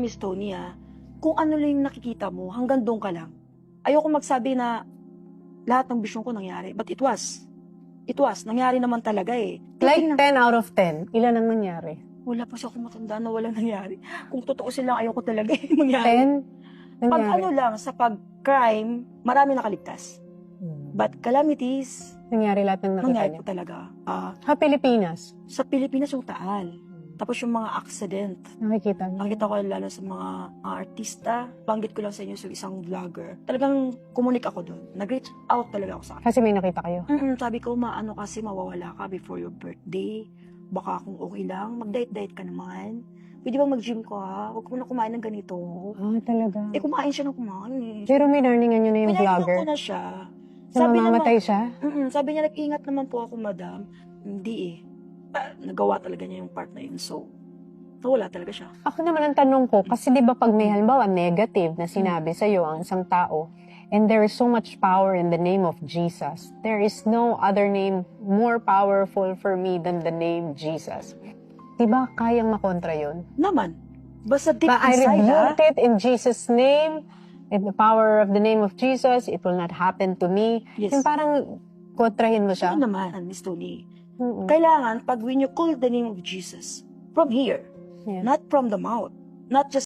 Miss Tony, kung ano lang yung nakikita mo, hanggang doon ka lang. Ayoko magsabi na lahat ng vision ko nangyari. But it was. Nangyari naman talaga eh. Like 10 out of 10, ilan ang nangyari? Wala pa siya kung matanda na walang nangyari. Kung totoo silang ayoko talaga mangyari. 10 Pag nangyari? ano lang, sa pag-crime, marami nakaligtas. But calamities, Nangyari lahat ng nakita nangyari niya? po talaga. Sa Pilipinas? Sa Pilipinas yung Taal. Tapos yung mga accident. Nakikita niyo? Nakita ko lalo sa mga artista. Banggit ko lang sa inyo sa isang vlogger. Talagang kumunik ako doon. Nag-reach out talaga ako sa akin. Kasi may nakita kayo? Sabi ko, maano kasi mawawala ka before your birthday. Baka kung okay lang, mag-diet-diet ka naman. Pwede bang mag-gym ka? Huwag mo na kumain ng ganito. Talaga. Kumain siya ng kumain eh. Pero minarningan niyo na yung vlogger? Pinayaan ko na siya. Namamatay siya? Sabi niya, nag-ingat naman po ako, madam. Hindi eh. Nagawa talaga niya yung part na yun. So, nawala talaga siya. Ako naman ang tanong ko, kasi di ba pag may halimbawa negative na sinabi sa'yo ang isang tao, and there is so much power in the name of Jesus, there is no other name more powerful for me than the name Jesus. Di ba kayang makontra yun? Naman. Basta deep I inside, rebuked it in Jesus' name, in the power of the name of Jesus, it will not happen to me. Yes. Yung parang kontrahin mo siya? Ano naman, Miss Tony? Kailangan, pag when you call the name of Jesus, from here, Yeah. not from the mouth, not just